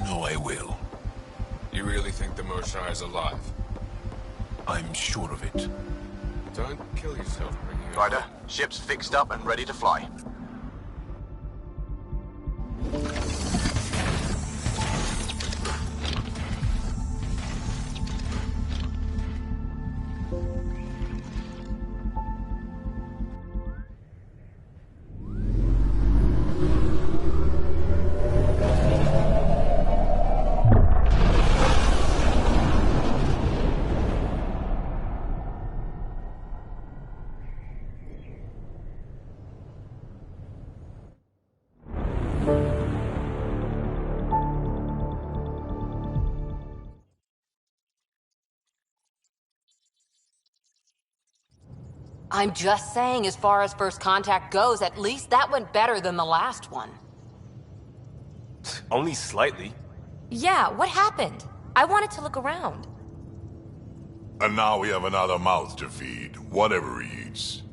know I will. You really think the Moshae is alive? I'm sure of it. Don't kill yourself bringing it Ryder, home. ship's fixed up and ready to fly. I'm just saying, as far as first contact goes, at least that went better than the last one. Only slightly. Yeah, what happened? I wanted to look around. And now we have another mouth to feed, whatever he eats.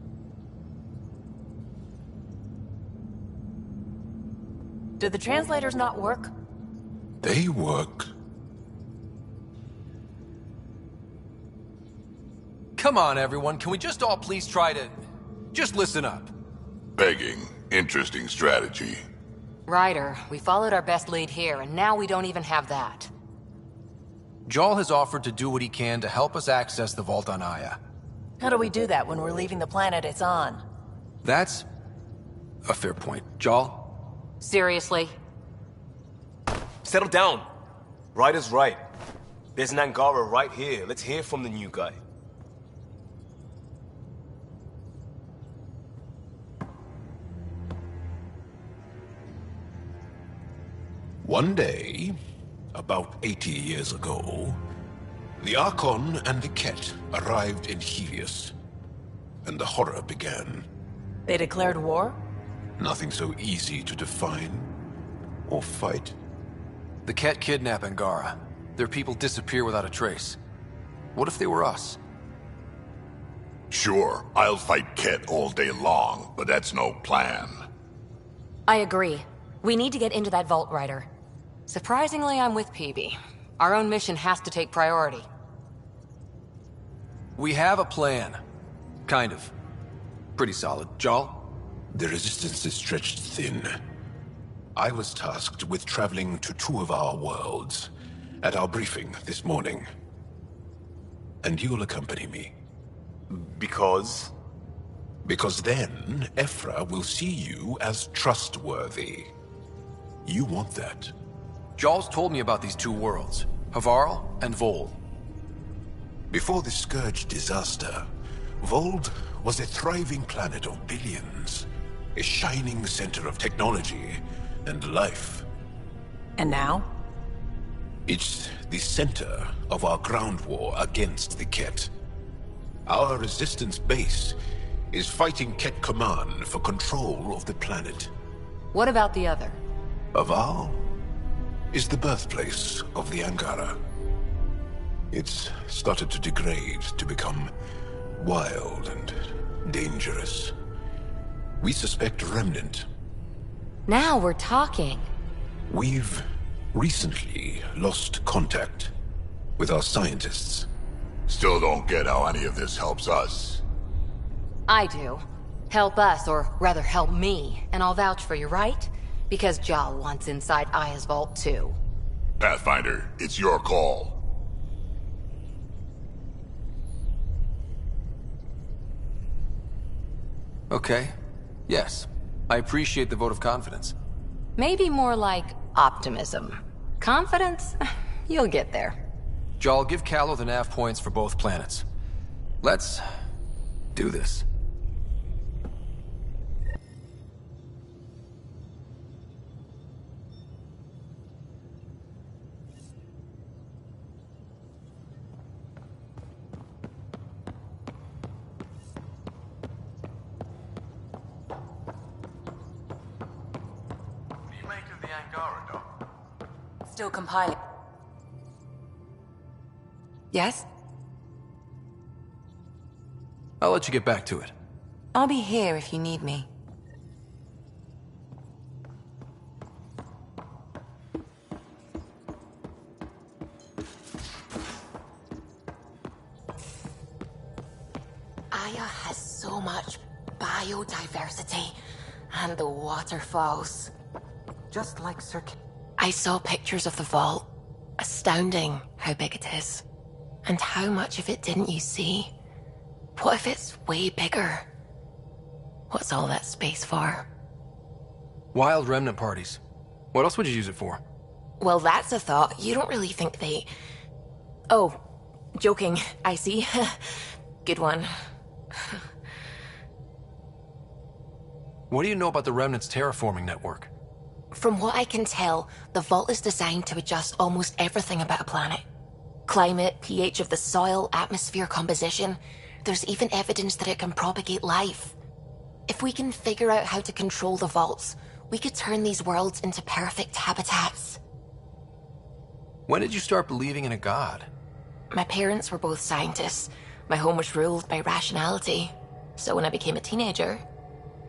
Did the translators not work? They work. Come on, everyone. Can we just all please try to... just listen up? Begging. Interesting strategy. Ryder, we followed our best lead here, and now we don't even have that. Jarl has offered to do what he can to help us access the vault on Aya. How do we do that when we're leaving the planet it's on? That's a fair point. Jarl? Seriously? Settle down. Ryder's right. There's an Angara right here. Let's hear from the new guy. One day, about 80 years ago, the Archon and the Ket arrived in Helios, and the horror began. They declared war? Nothing so easy to define or fight. The Ket kidnap Angara. Their people disappear without a trace. What if they were us? Sure, I'll fight Ket all day long, but that's no plan. I agree. We need to get into that vault, Ryder. Surprisingly, I'm with PB. Our own mission has to take priority. We have a plan. Kind of. Pretty solid. Jarl? The resistance is stretched thin. I was tasked with traveling to two of our worlds at our briefing this morning. And you'll accompany me. Because? Because then, Ephra will see you as trustworthy. You want that. Jarl's told me about these two worlds, Havarl and Vold. Before the Scourge disaster, Vold was a thriving planet of billions. A shining center of technology and life. And now? It's the center of our ground war against the Ket. Our resistance base is fighting Ket Command for control of the planet. What about the other? Havarl is the birthplace of the Angara. It's started to degrade, to become wild and dangerous. We suspect a remnant. Now we're talking. We've recently lost contact with our scientists. Still don't get how any of this helps us. I do. Help us, or rather help me, and I'll vouch for you, right? Because Jarl wants inside Aya's vault too. Pathfinder, it's your call. Okay. Yes. I appreciate the vote of confidence. Maybe more like optimism. Confidence? You'll get there. Jarl, give Callow the nav points for both planets. Let's do this. Still compiling. Yes? I'll let you get back to it. I'll be here if you need me. Gaia has so much biodiversity. And the waterfalls. Just like I saw pictures of the vault. Astounding how big it is. And how much of it didn't you see? What if it's way bigger? What's all that space for? Wild remnant parties. What else would you use it for? Well, that's a thought. You don't really think they... Oh, joking. I see. Good one. What do you know about the Remnant's terraforming network? From what I can tell, the vault is designed to adjust almost everything about a planet. Climate, pH of the soil, atmosphere composition. There's even evidence that it can propagate life. If we can figure out how to control the vaults, we could turn these worlds into perfect habitats. When did you start believing in a god? My parents were both scientists. My home was ruled by rationality. So when I became a teenager,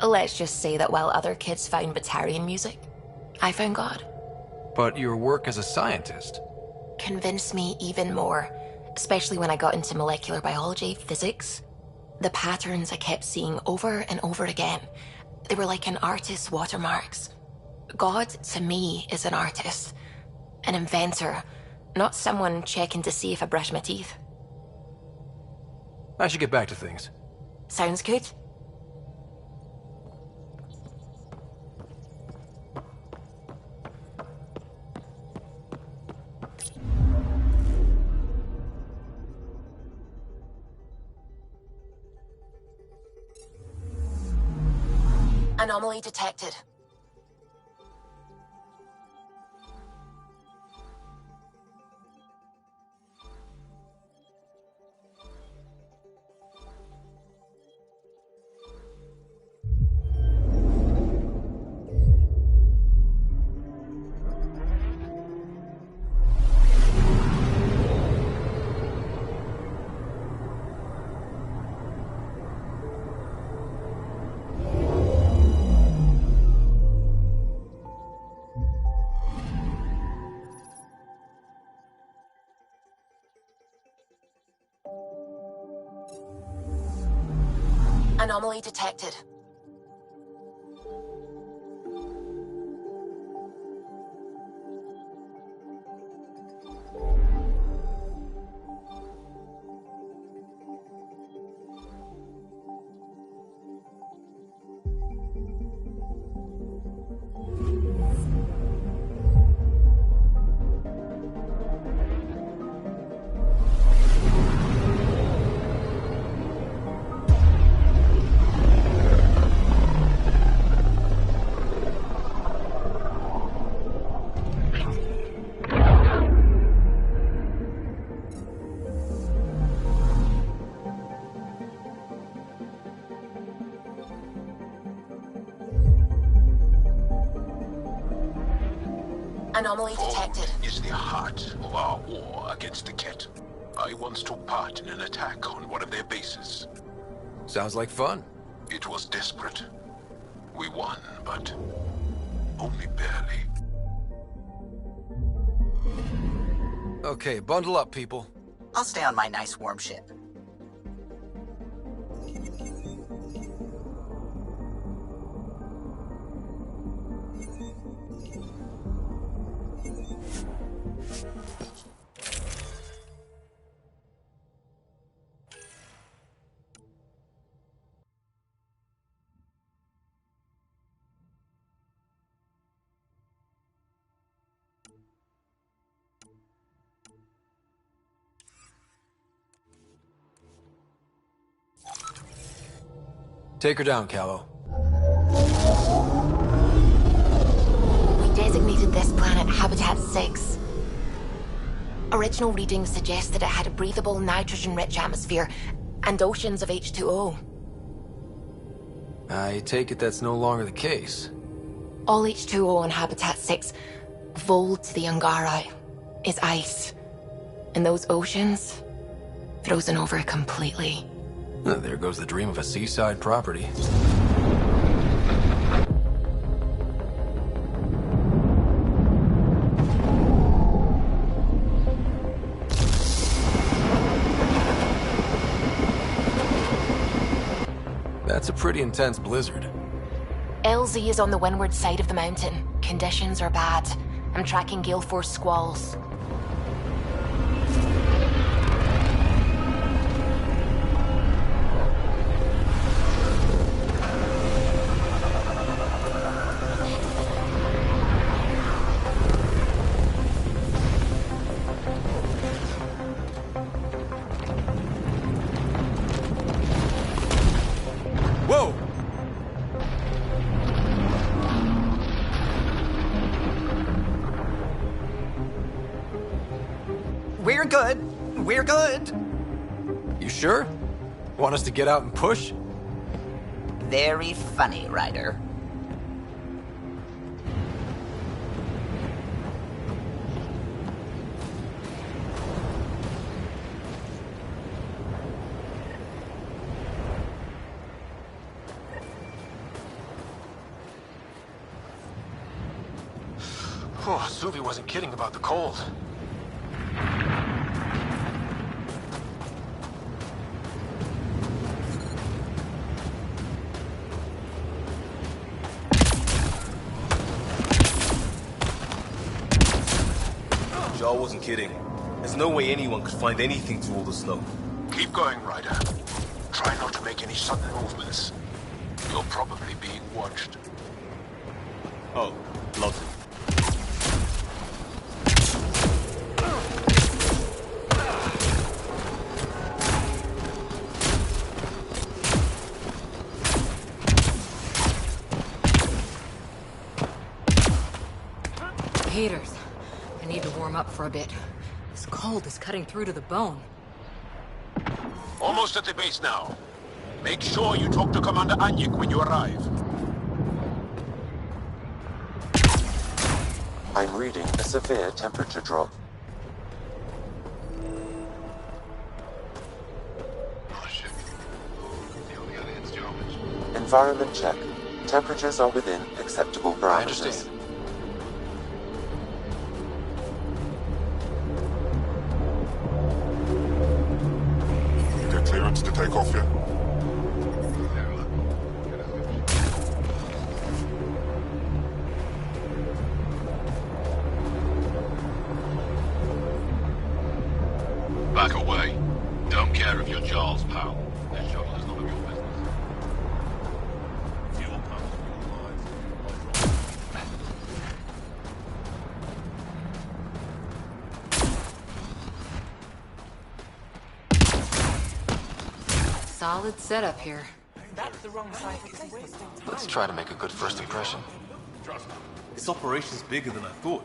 let's just say that while other kids found Batarian music, I found God. But your work as a scientist? Convinced me even more, especially when I got into molecular biology, physics. The patterns I kept seeing over and over again, they were like an artist's watermarks. God, to me, is an artist. An inventor, not someone checking to see if I brush my teeth. I should get back to things. Sounds good. Anomaly detected. Anomaly detected. Anomaly detected. Is the heart of our war against the Ket. I once took part in an attack on one of their bases. Sounds like fun. It was desperate. We won, but only barely. Okay, bundle up, people. I'll stay on my nice warm ship. Take her down, Callow. We designated this planet Habitat 6. Original readings suggest that it had a breathable, nitrogen-rich atmosphere and oceans of H2O. I take it that's no longer the case. All H2O on Habitat 6, vold to the Angara, is ice. And those oceans, frozen over completely. There goes the dream of a seaside property. That's a pretty intense blizzard. LZ is on the windward side of the mountain. Conditions are bad. I'm tracking gale force squalls. Whoa! We're good. We're good. You sure? Want us to get out and push? Very funny, Ryder. Oh, Suvi wasn't kidding about the cold. Jarl wasn't kidding. There's no way anyone could find anything through all the snow. Keep going, Ryder. Try not to make any sudden movements. You're probably being watched. Oh, lovely. Haters. I need to warm up for a bit. This cold is cutting through to the bone. Almost at the base now. Make sure you talk to Commander Anyik when you arrive. I'm reading a severe temperature drop. Oh shit. The only aliens Germans. Environment check. Temperatures are within acceptable parameters. I understand. Get clearance to take off yet? Back away. Don't care if you're Jarl's pal. This shuttle is none of your business. Fuel pumps, fuel lines. Solid setup here. Let's try to make a good first impression. This operation's bigger than I thought.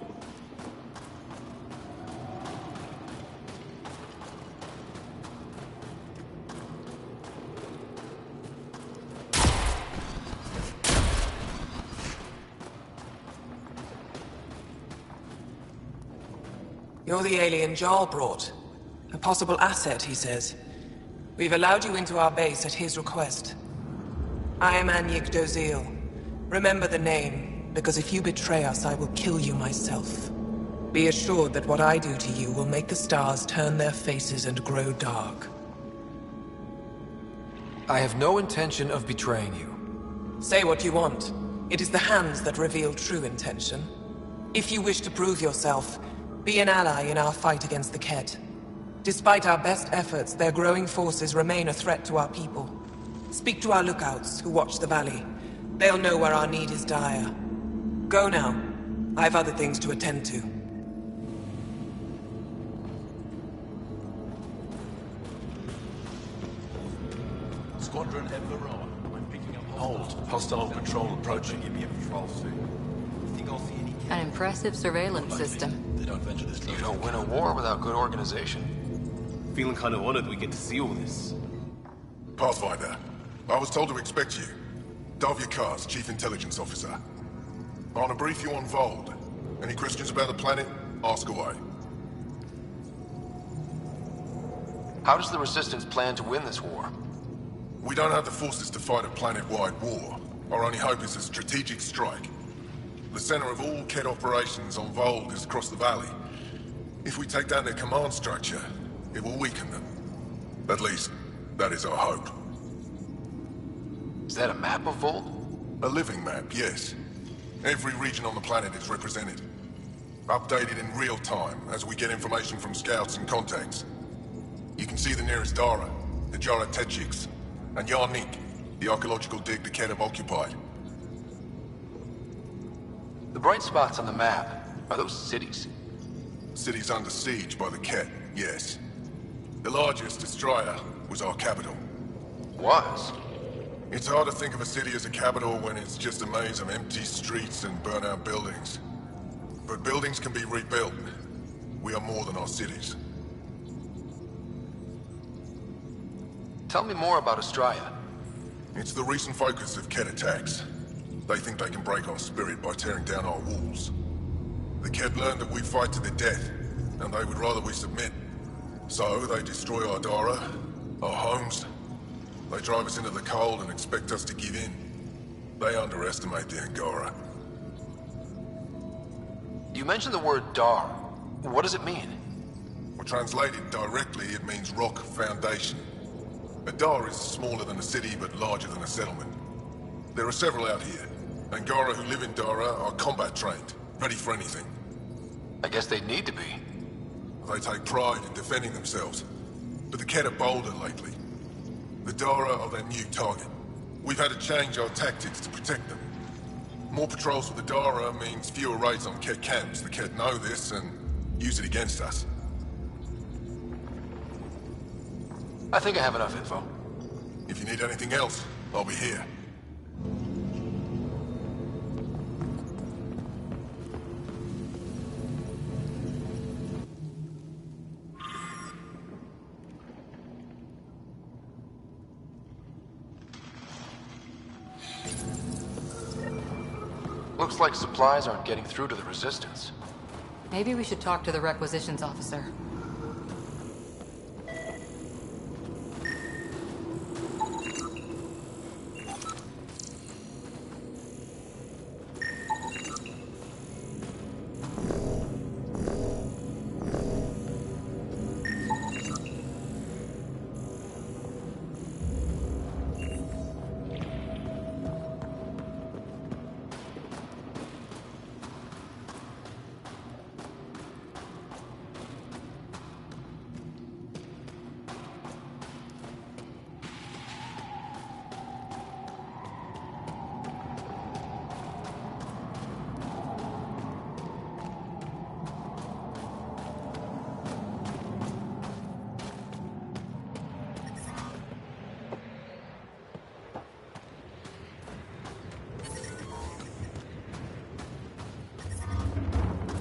You're the alien Jarl brought. A possible asset, he says. We've allowed you into our base at his request. I am Anyik Dozil. Remember the name, because if you betray us, I will kill you myself. Be assured that what I do to you will make the stars turn their faces and grow dark. I have no intention of betraying you. Say what you want. It is the hands that reveal true intention. If you wish to prove yourself, be an ally in our fight against the Ket. Despite our best efforts, their growing forces remain a threat to our people. Speak to our lookouts, who watch the valley. They'll know where our need is dire. Go now. I have other things to attend to. Squadron Emperor. I'm picking up hold. Hostile patrol approaching. Give me a patrol suit. Think I'll see any An impressive surveillance system. They don't venture this close. You don't win a war without good organization. Feeling kind of honored we get to see all this. Pathfinder, I was told to expect you. Davia Kars, Chief Intelligence Officer. I want to brief you on Vold. Any questions about the planet? Ask away. How does the Resistance plan to win this war? We don't have the forces to fight a planet-wide war. Our only hope is a strategic strike. The center of all Ket operations on Vold is across the valley. If we take down their command structure, it will weaken them. At least, that is our hope. Is that a map of Volt? A living map, yes. Every region on the planet is represented. Updated in real time as we get information from scouts and contacts. You can see the nearest Dara, the Jara Tetchiks, and Yarnik, the archaeological dig the Kett have occupied. The bright spots on the map, are those cities? Cities under siege by the Kett, yes. The largest, Estrella, was our capital. Was? It's hard to think of a city as a capital when it's just a maze of empty streets and burnt-out buildings. But buildings can be rebuilt. We are more than our cities. Tell me more about Estrella. It's the recent focus of Kett attacks. They think they can break our spirit by tearing down our walls. The Kett learned that we fight to the death, and they would rather we submit. So they destroy our Dara, our homes. They drive us into the cold and expect us to give in. They underestimate the Angara. You mentioned the word Dar. What does it mean? Well, translated directly, it means rock foundation. A Dar is smaller than a city, but larger than a settlement. There are several out here. Angara who live in Dara are combat trained, ready for anything. I guess they'd need to be. They take pride in defending themselves. But the Kett are bolder lately. The Dara are their new target. We've had to change our tactics to protect them. More patrols with the Dara means fewer raids on Kett camps. The Kett know this and use it against us. I think I have enough info. If you need anything else, I'll be here. Looks like supplies aren't getting through to the Resistance. Maybe we should talk to the requisitions officer.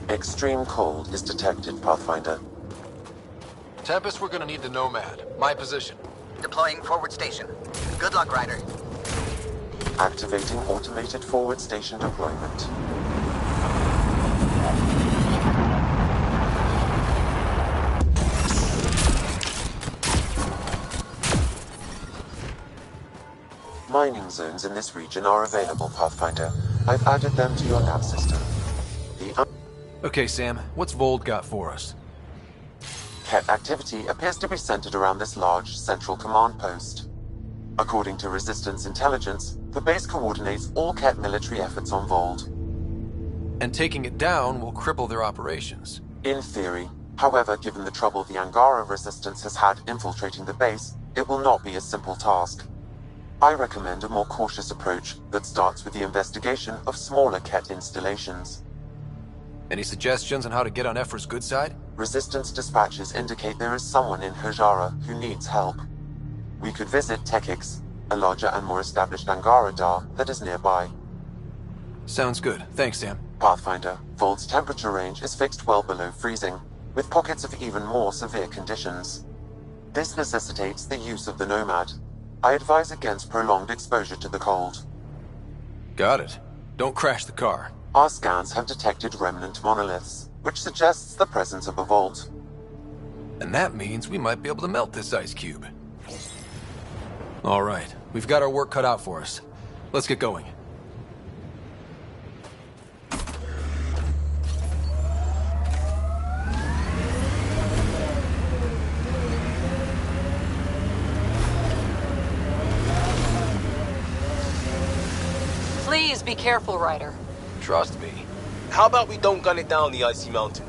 Extreme cold is detected, Pathfinder. Tempest, we're gonna need the Nomad. My position. Deploying forward station. Good luck, Ryder. Activating automated forward station deployment. Mining zones in this region are available, Pathfinder. I've added them to your nav system. Okay, Sam, what's Vold got for us? Kett activity appears to be centered around this large central command post. According to Resistance intelligence, the base coordinates all Kett military efforts on Vold. And taking it down will cripple their operations. In theory. However, given the trouble the Angara Resistance has had infiltrating the base, it will not be a simple task. I recommend a more cautious approach that starts with the investigation of smaller Kett installations. Any suggestions on how to get on Ephra's good side? Resistance dispatches indicate there is someone in Hajara who needs help. We could visit Tekix, a larger and more established Angara Dar that is nearby. Sounds good. Thanks, Sam. Pathfinder, Vold's temperature range is fixed well below freezing, with pockets of even more severe conditions. This necessitates the use of the Nomad. I advise against prolonged exposure to the cold. Got it. Don't crash the car. Our scans have detected remnant monoliths, which suggests the presence of a vault. And that means we might be able to melt this ice cube. All right, we've got our work cut out for us. Let's get going. be careful, Ryder. Trust me. How about we don't gun it down the icy mountain?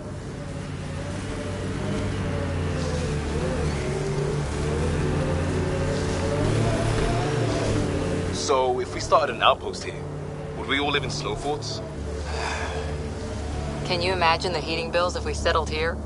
So, if we started an outpost here, would we all live in slow forts? Can you imagine the heating bills if we settled here?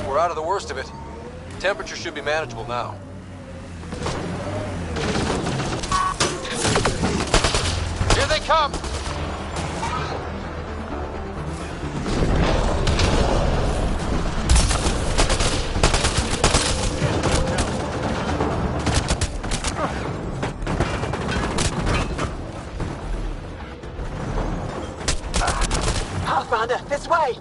We're out of the worst of it. Temperature should be manageable now. Here they come! Pathfinder, this way!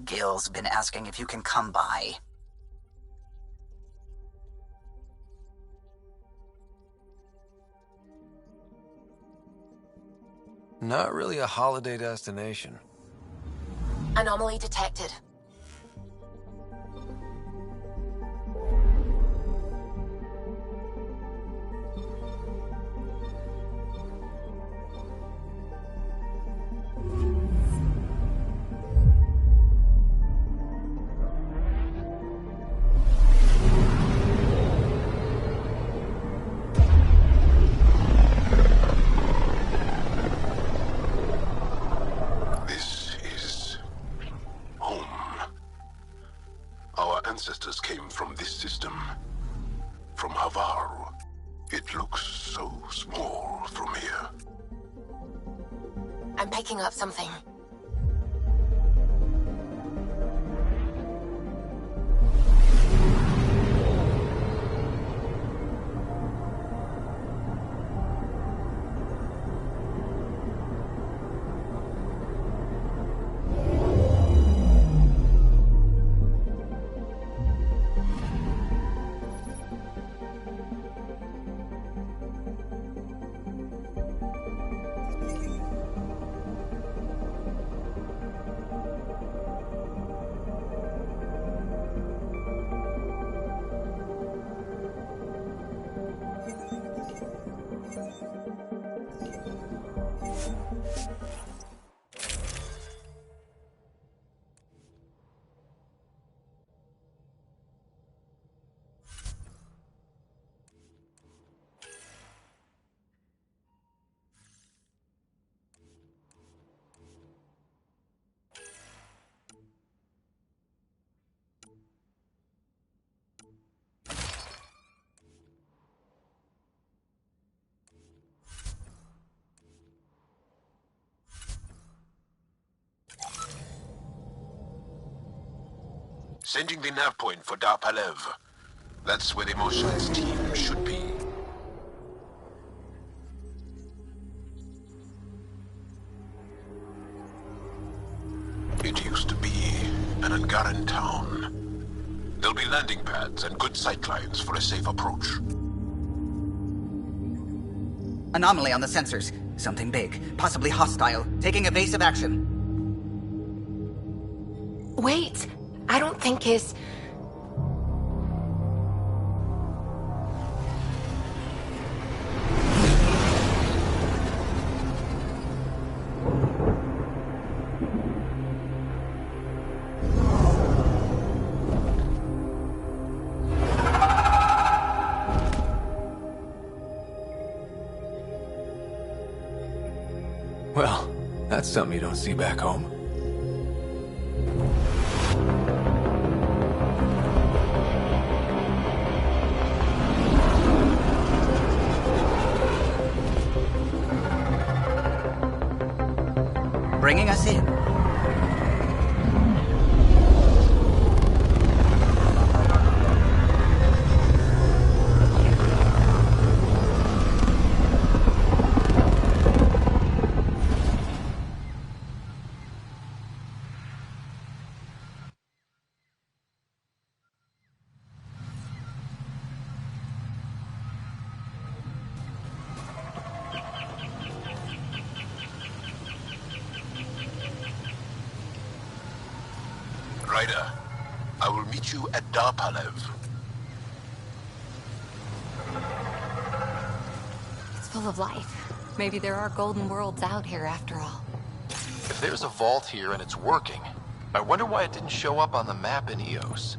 Gil's been asking if you can come by. Not really a holiday destination. Anomaly detected. This is home. Our ancestors came from this system, from Havaru. It looks so small from here. I'm picking up something. Sending the nav point for Dar Palev. That's where the Mosha's team should be. It used to be an Angaran town. There'll be landing pads and good sightlines for a safe approach. Anomaly on the sensors. Something big, possibly hostile, taking evasive action. Wait, I don't think it's... Well, that's something you don't see back home. Bringing us in. Ryder, I will meet you at Dar Palev. It's full of life. Maybe there are golden worlds out here after all. If there's a vault here and it's working, I wonder why it didn't show up on the map in EOS.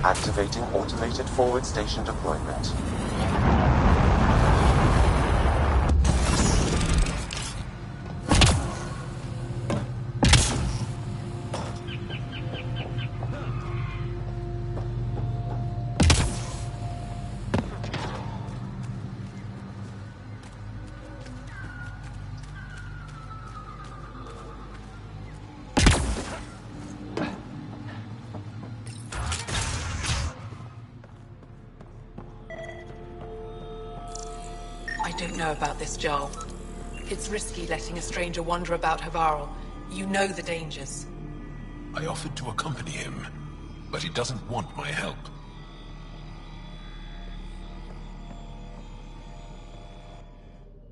Activating automated forward station deployment. I don't know about this, Jarl. It's risky letting a stranger wander about Havarl. You know the dangers. I offered to accompany him, but he doesn't want my help.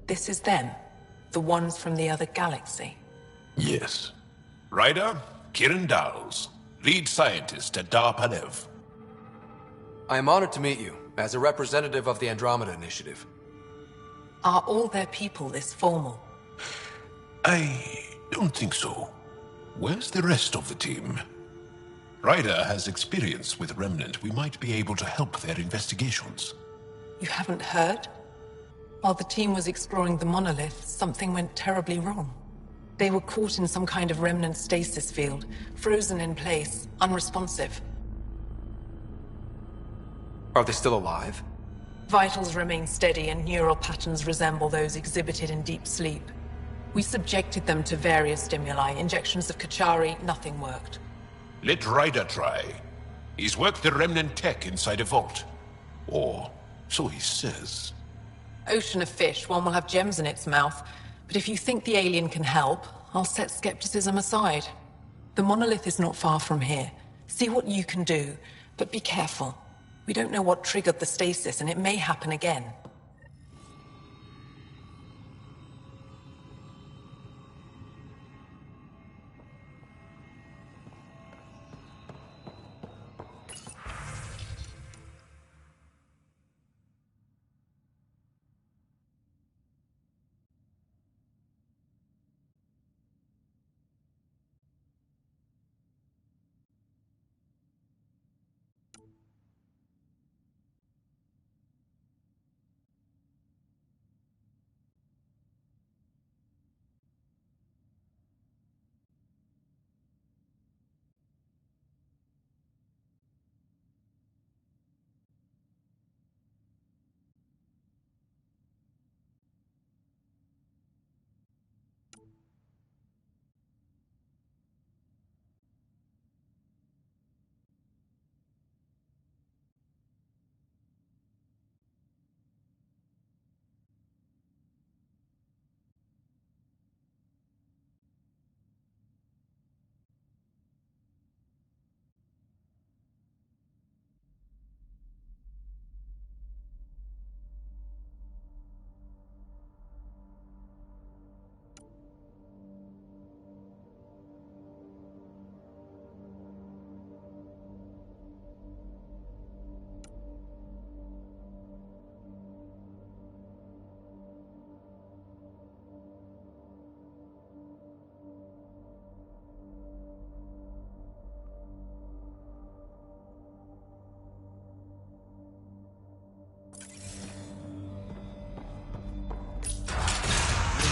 This is them? The ones from the other galaxy? Yes. Ryder, Kirin Dals, lead scientist at Dar Palev. I am honored to meet you, as a representative of the Andromeda Initiative. Are all their people this formal? I don't think so. Where's the rest of the team? Ryder has experience with Remnant. We might be able to help their investigations. You haven't heard? While the team was exploring the monolith, something went terribly wrong. They were caught in some kind of Remnant stasis field, frozen in place, unresponsive. Are they still alive? Vitals remain steady and neural patterns resemble those exhibited in deep sleep. We subjected them to various stimuli, injections of Kachari, nothing worked. Let Ryder try. He's worked the Remnant tech inside a vault. Or so he says. Ocean of fish, one will have gems in its mouth. But if you think the alien can help, I'll set skepticism aside. The monolith is not far from here. See what you can do, but be careful. We don't know what triggered the stasis, and it may happen again.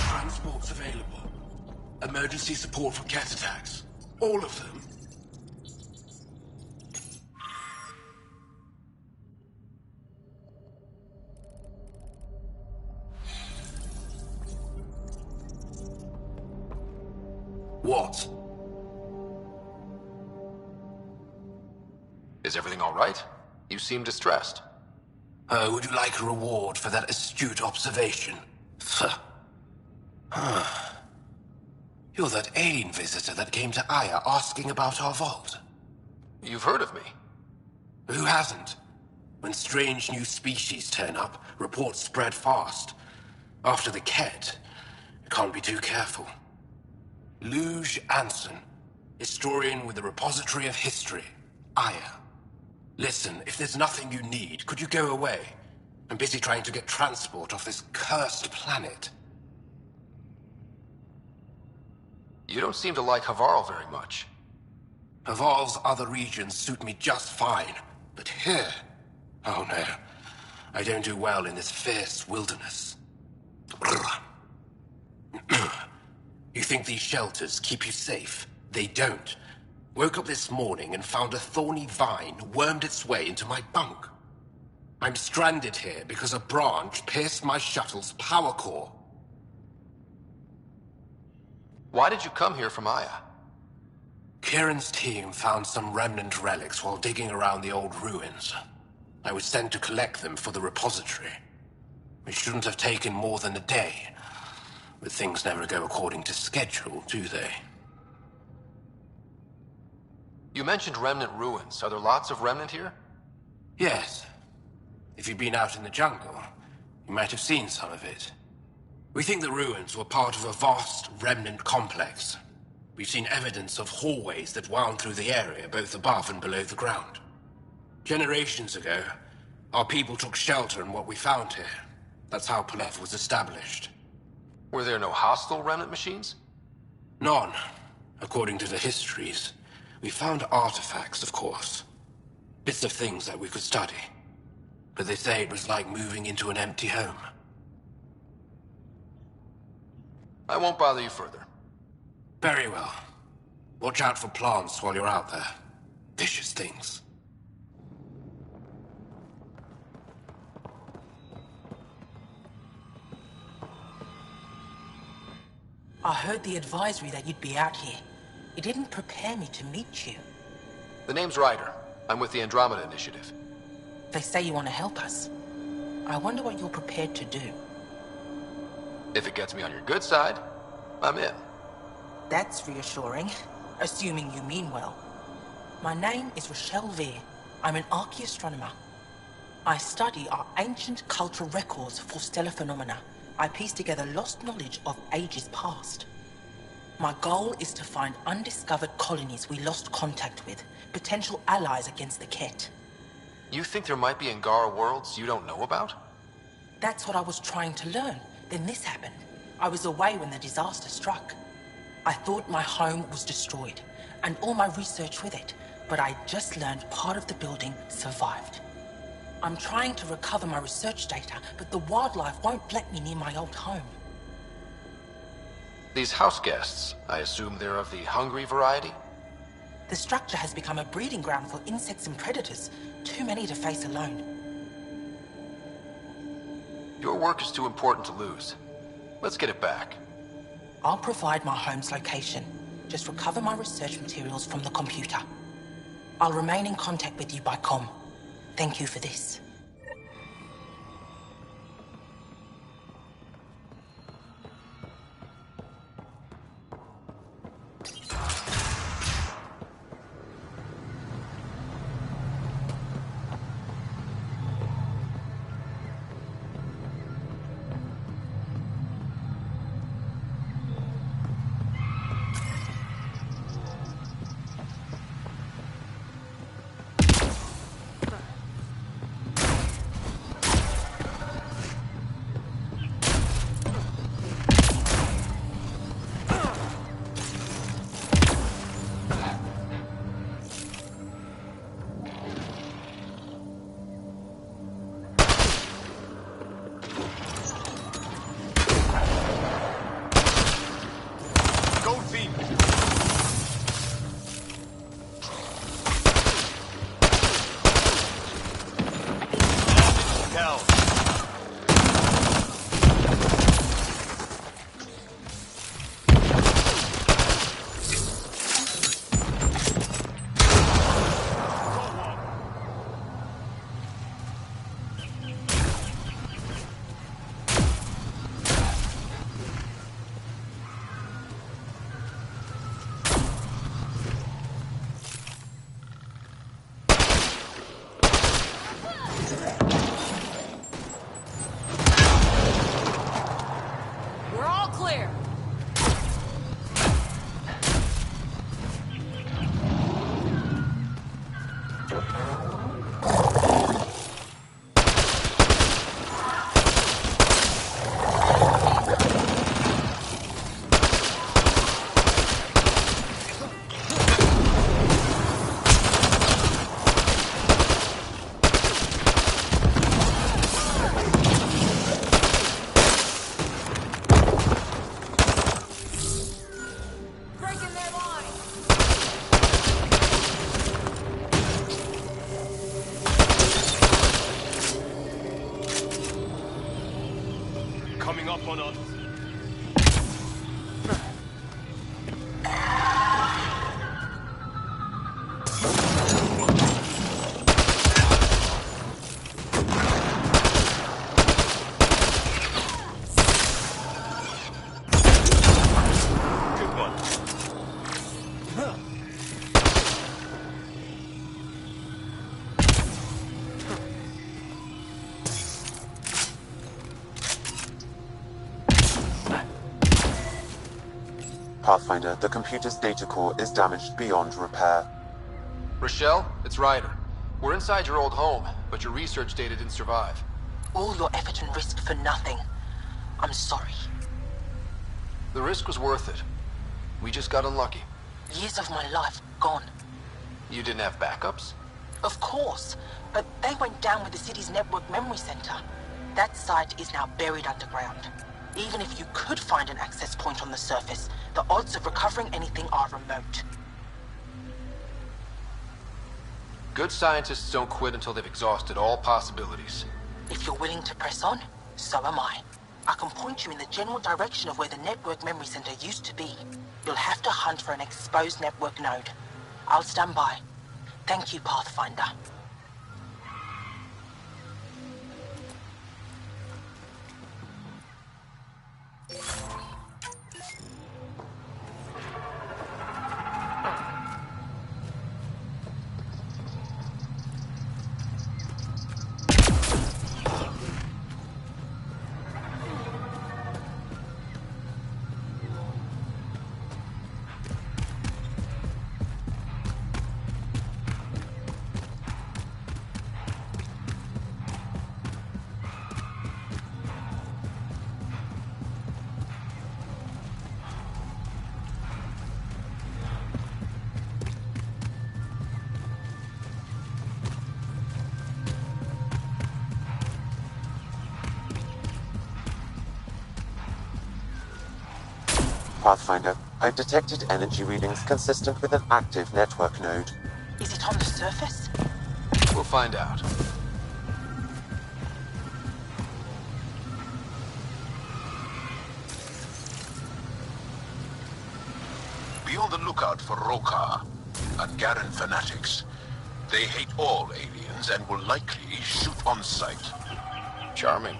Transports available. Emergency support for cat attacks. All of them. What? Is everything all right? You seem distressed. Would you like a reward for that astute observation? You're that alien visitor that came to Aya asking about our vault. You've heard of me. Who hasn't? When strange new species turn up, reports spread fast. After the Ket, you can't be too careful. Luge Anson, historian with the Repository of History, Aya. Listen, if there's nothing you need, could you go away? I'm busy trying to get transport off this cursed planet. You don't seem to like Havarl very much. Havarl's other regions suit me just fine, but here... Oh no, I don't do well in this fierce wilderness. You think these shelters keep you safe? They don't. Woke up this morning and found a thorny vine wormed its way into my bunk. I'm stranded here because a branch pierced my shuttle's power core. Why did you come here from Aya? Kieran's team found some remnant relics while digging around the old ruins. I was sent to collect them for the repository. It shouldn't have taken more than a day. But things never go according to schedule, do they? You mentioned remnant ruins. Are there lots of remnant here? Yes. If you've been out in the jungle, you might have seen some of it. We think the ruins were part of a vast remnant complex. We've seen evidence of hallways that wound through the area, both above and below the ground. Generations ago, our people took shelter in what we found here. That's how Paleth was established. Were there no hostile remnant machines? None, according to the histories. We found artifacts, of course. Bits of things that we could study. But they say it was like moving into an empty home. I won't bother you further. Very well. Watch out for plants while you're out there. Vicious things. I heard the advisory that you'd be out here. It didn't prepare me to meet you. The name's Ryder. I'm with the Andromeda Initiative. They say you want to help us. I wonder what you're prepared to do. If it gets me on your good side, I'm in. That's reassuring, assuming you mean well. My name is Rochelle Veer. I'm an archaeoastronomer. I study our ancient cultural records for stellar phenomena. I piece together lost knowledge of ages past. My goal is to find undiscovered colonies we lost contact with, potential allies against the Ket. You think there might be Angara worlds you don't know about? That's what I was trying to learn. Then this happened. I was away when the disaster struck. I thought my home was destroyed, and all my research with it, but I just learned part of the building survived. I'm trying to recover my research data, but the wildlife won't let me near my old home. These house guests, I assume they're of the hungry variety? The structure has become a breeding ground for insects and predators, too many to face alone. Your work is too important to lose. Let's get it back. I'll provide my home's location. Just recover my research materials from the computer. I'll remain in contact with you by comm. Thank you for this. Pathfinder, the computer's data core is damaged beyond repair. Rochelle, it's Ryder. We're inside your old home, but your research data didn't survive. All your effort and risk for nothing. I'm sorry. The risk was worth it. We just got unlucky. Years of my life gone. You didn't have backups? Of course, but they went down with the city's network memory center. That site is now buried underground. Even if you could find an access point on the surface, the odds of recovering anything are remote. Good scientists don't quit until they've exhausted all possibilities. If you're willing to press on, so am I. I can point you in the general direction of where the network memory center used to be. You'll have to hunt for an exposed network node. I'll stand by. Thank you, Pathfinder. Pathfinder, I've detected energy readings consistent with an active network node. Is it on the surface? We'll find out. Be on the lookout for Rokar and Garen fanatics. They hate all aliens and will likely shoot on sight. Charming.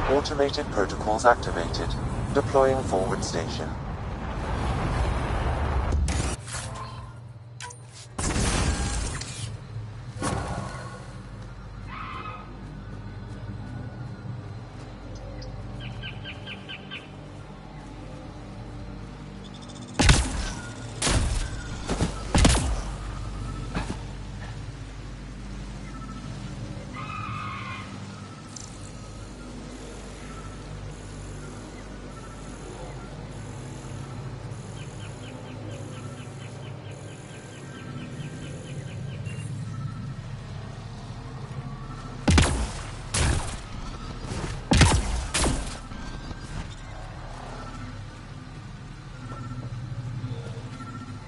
Automated protocols activated. Deploying forward station.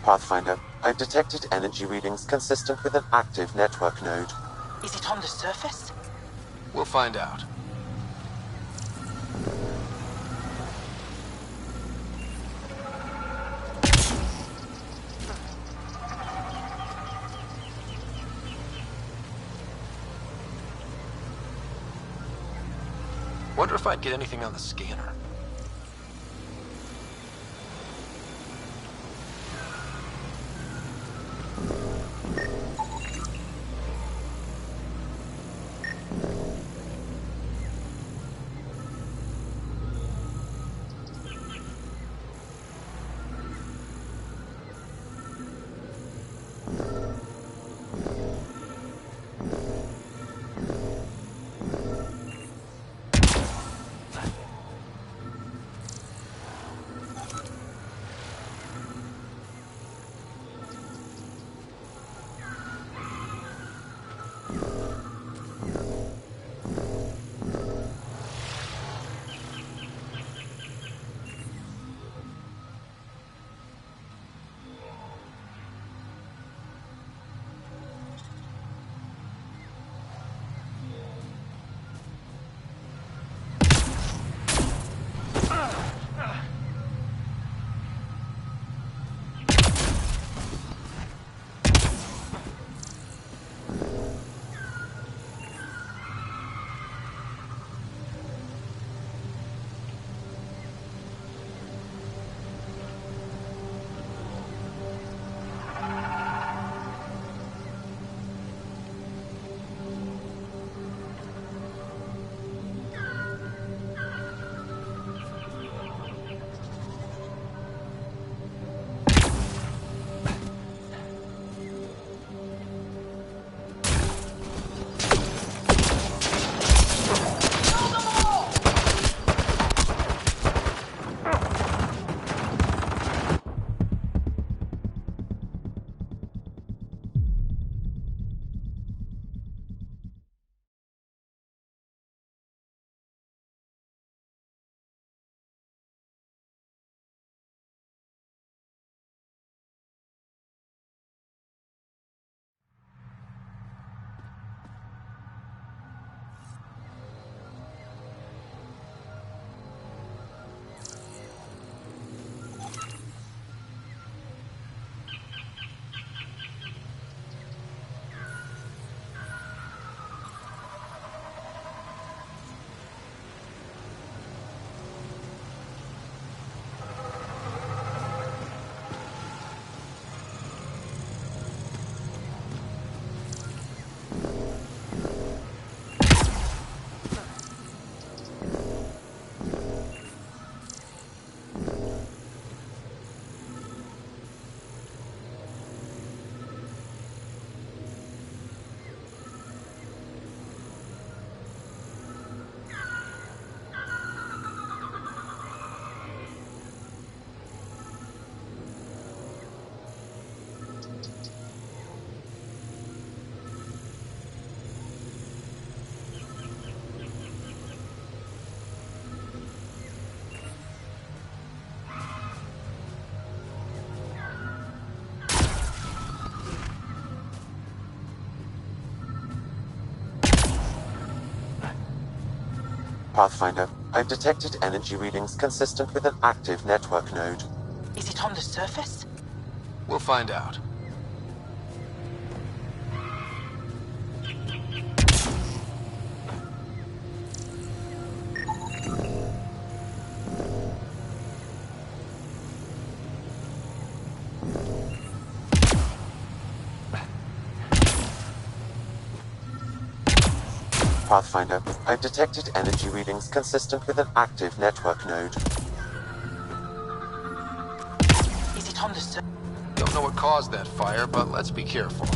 Pathfinder, I've detected energy readings consistent with an active network node. Is it on the surface? We'll find out. Wonder if I'd get anything on the scanner. Pathfinder, I've detected energy readings consistent with an active network node. Is it on the surface? We'll find out. Pathfinder, I've detected energy readings consistent with an active network node. Is it on the surface? Don't know what caused that fire, but let's be careful.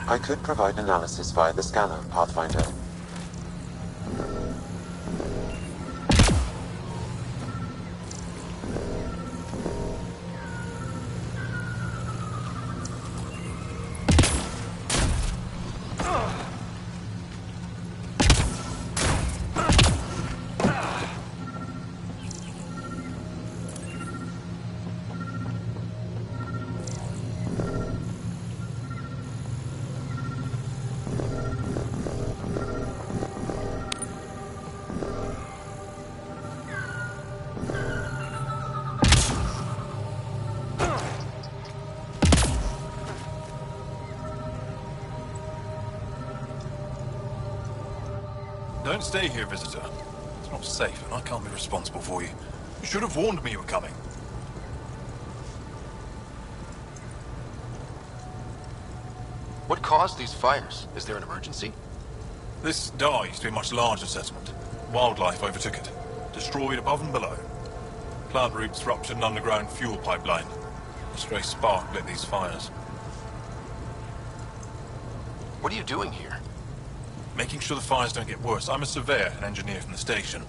I could provide analysis via the scanner, Pathfinder. Don't stay here, visitor. It's not safe, and I can't be responsible for you. You should have warned me you were coming. What caused these fires? Is there an emergency? This dye used to be a much larger settlement. Wildlife overtook it. Destroyed above and below. Plant roots ruptured an underground fuel pipeline. A stray spark lit these fires. What are you doing here? Making sure the fires don't get worse. I'm a surveyor and engineer from the station.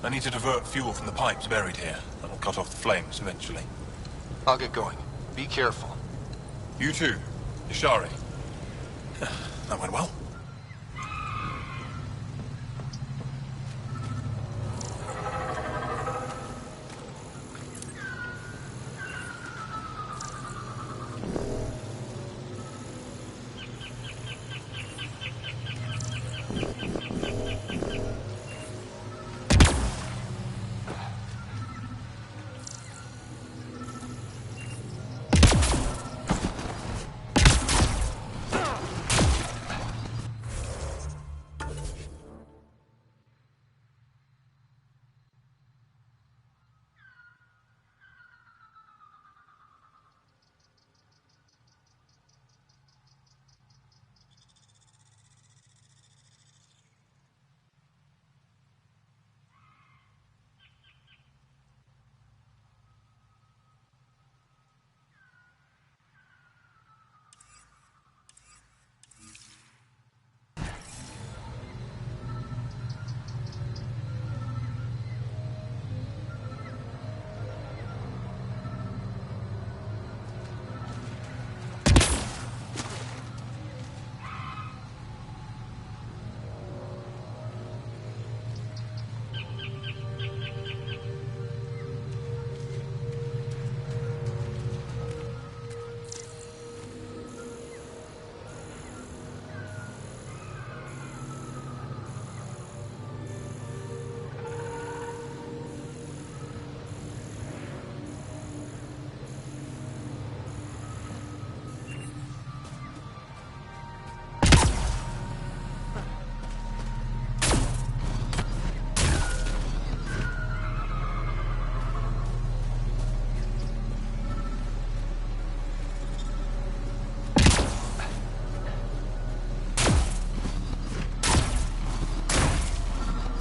I need to divert fuel from the pipes buried here. That'll cut off the flames eventually. I'll get going. Be careful. You too, Ishari. That went well.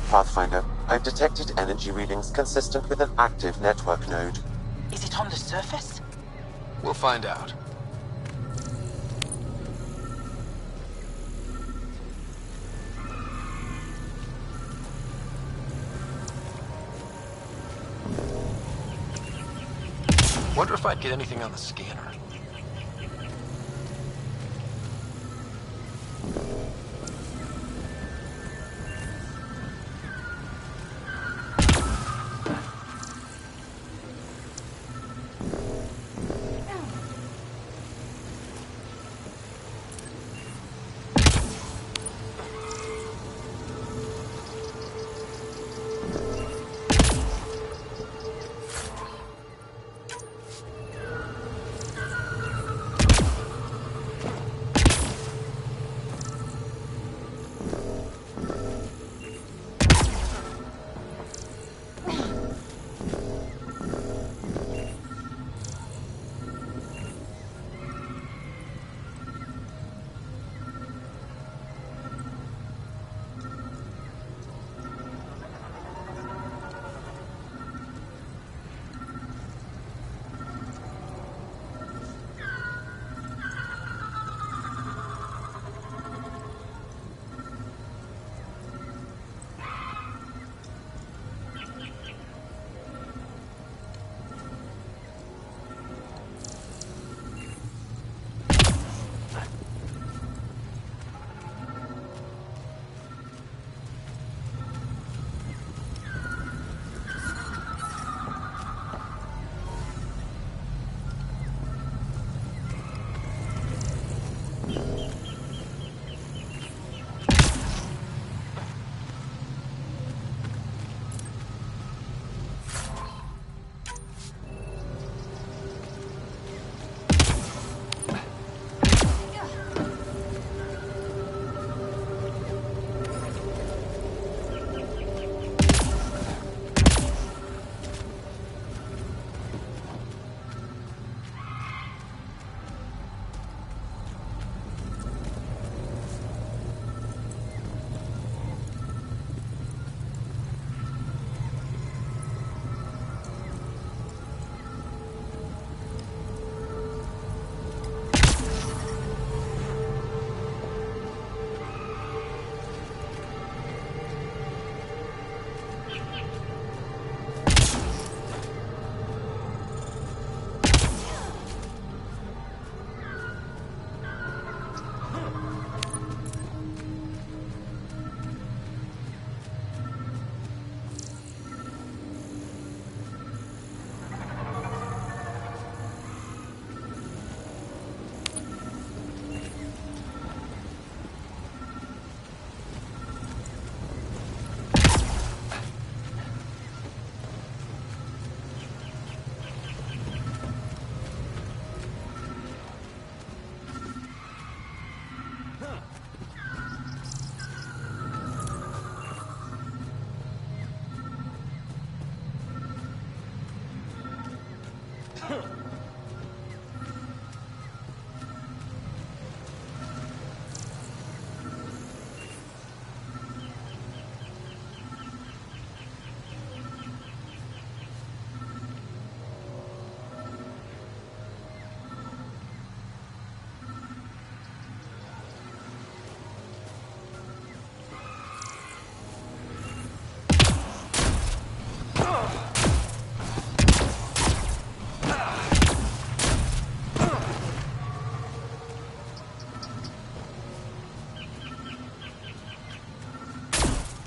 Pathfinder, I've detected energy readings consistent with an active network node. Is it on the surface? We'll find out. Wonder if I'd get anything on the scanner.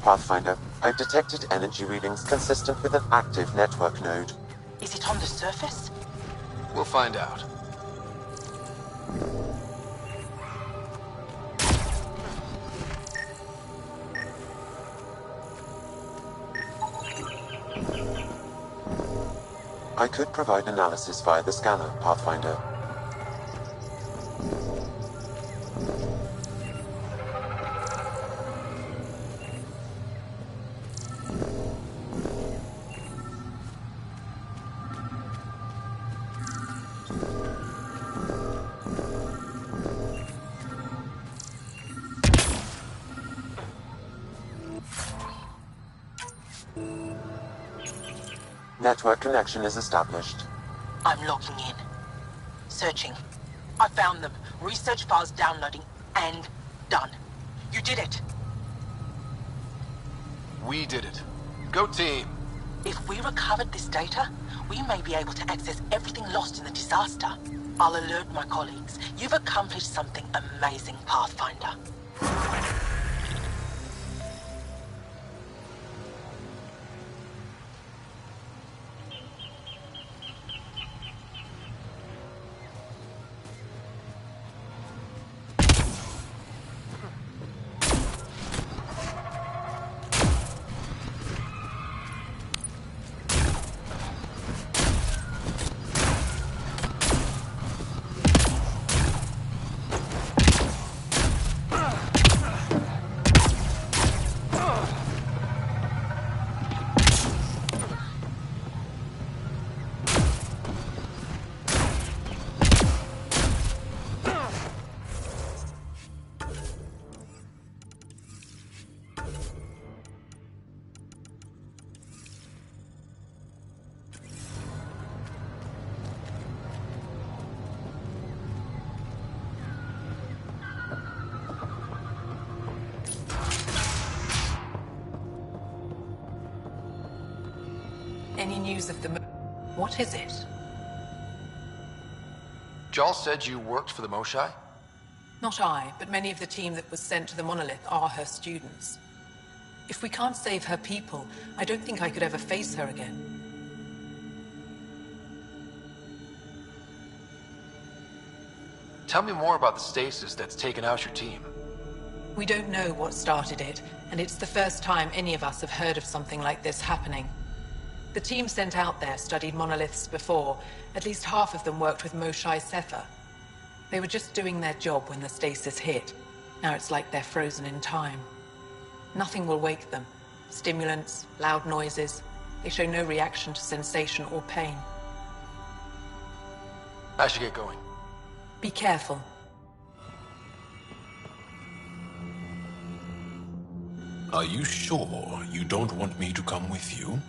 Pathfinder, I've detected energy readings consistent with an active network node. Is it on the surface? We'll find out. I could provide analysis via the scanner, Pathfinder. Network connection is established. I'm logging in. Searching. I found them. Research files downloading and done. You did it. We did it. Go team. If we recovered this data, we may be able to access everything lost in the disaster. I'll alert my colleagues. You've accomplished something amazing, Pathfinder. Any news of the... What is it? Jal said you worked for the Moshai? Not I, but many of the team that was sent to the monolith are her students. If we can't save her people, I don't think I could ever face her again. Tell me more about the stasis that's taken out your team. We don't know what started it, and it's the first time any of us have heard of something like this happening. The team sent out there studied monoliths before. At least half of them worked with Moshai Sether. They were just doing their job when the stasis hit. Now it's like they're frozen in time. Nothing will wake them. Stimulants, loud noises. They show no reaction to sensation or pain. I should get going. Be careful. Are you sure you don't want me to come with you?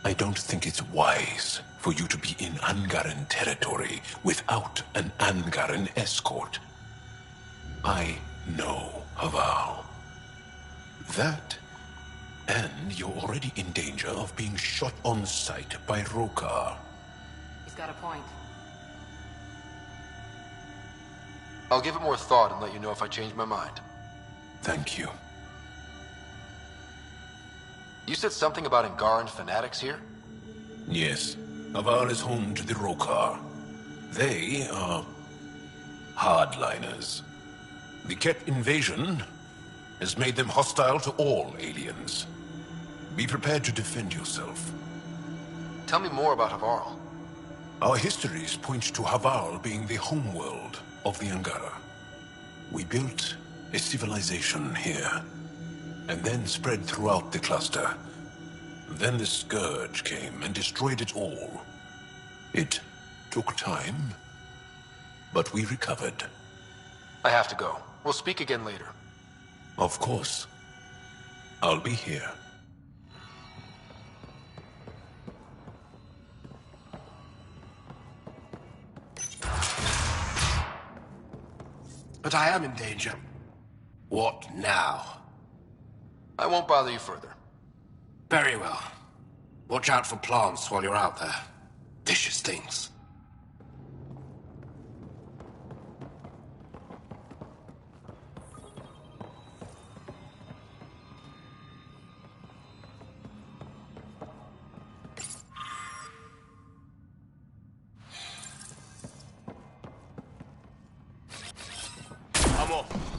I don't think it's wise for you to be in Angaran territory without an Angaran escort. I know Haval. That, and you're already in danger of being shot on sight by Rokar. He's got a point. I'll give it more thought and let you know if I change my mind. Thank you. You said something about Angaran fanatics here? Yes. Haval is home to the Rokar. They are hardliners. The Ket invasion has made them hostile to all aliens. Be prepared to defend yourself. Tell me more about Havarl. Our histories point to Haval being the homeworld of the Angara. We built a civilization here, and then spread throughout the cluster. Then the Scourge came and destroyed it all. It took time, but we recovered. I have to go. We'll speak again later. Of course. I'll be here. But I am in danger. What now? I won't bother you further. Very well. Watch out for plants while you're out there. Vicious things. I'm off.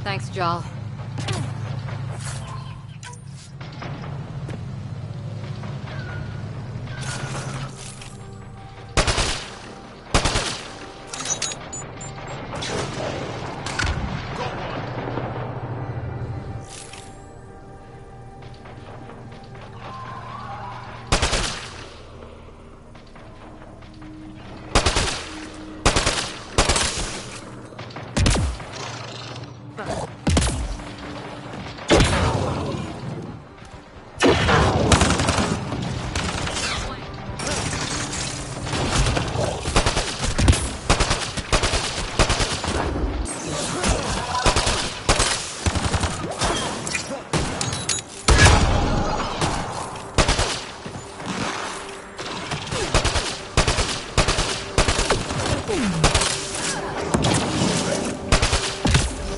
Thanks, Jal.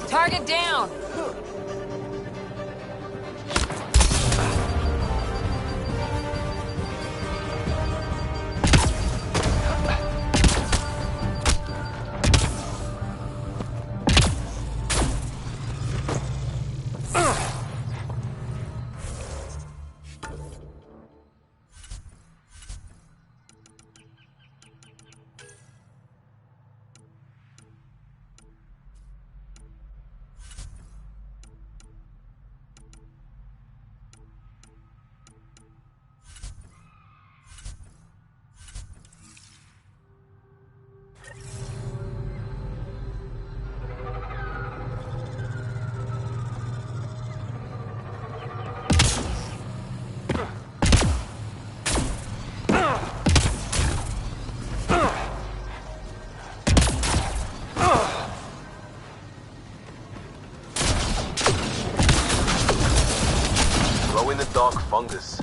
Target down! In the dark fungus.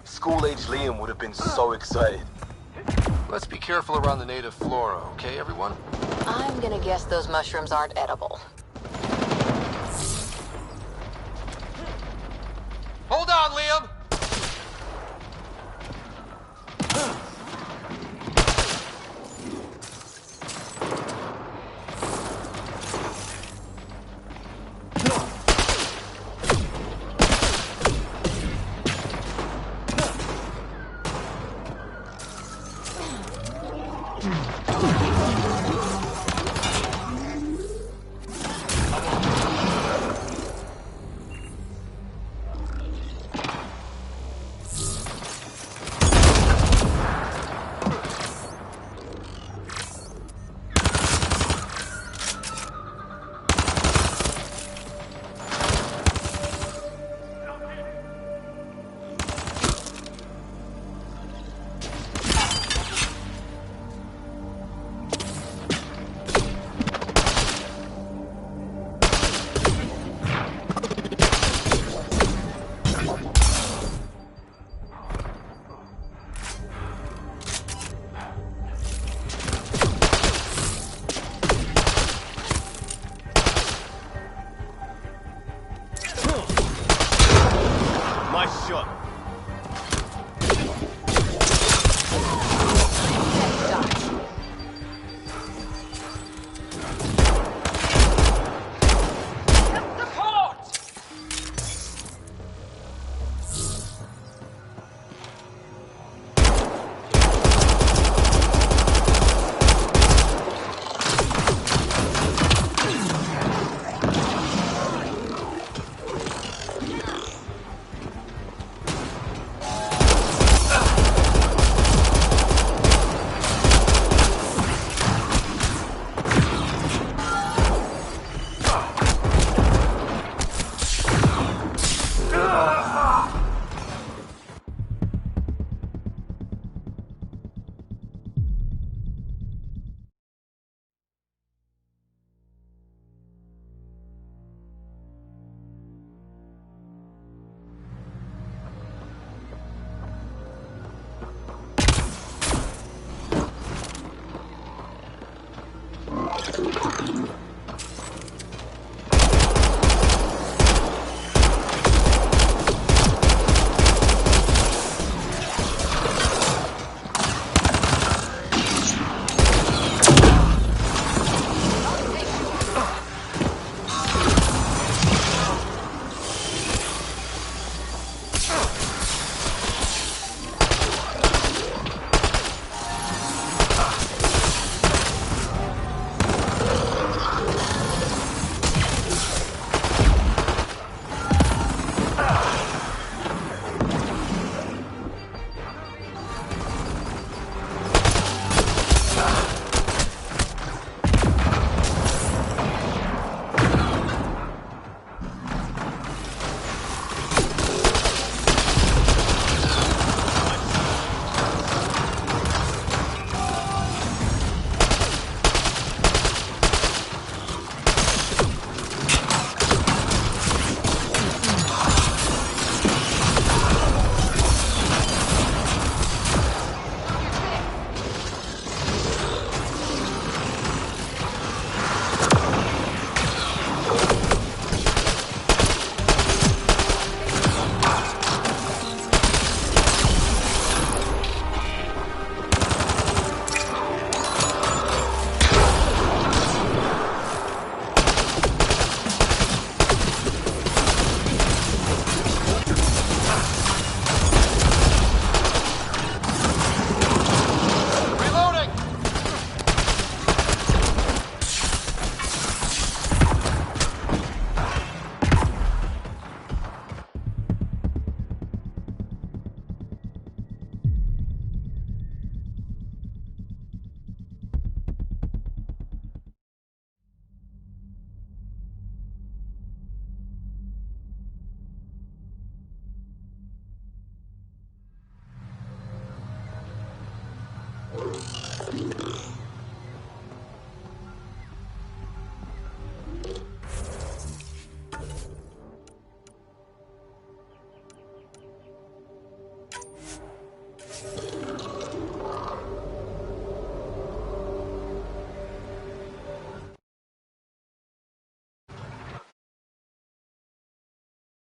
School-age Liam would have been so excited. Let's be careful around the native flora, okay, everyone? I'm gonna guess those mushrooms aren't edible. Hold on, Liam!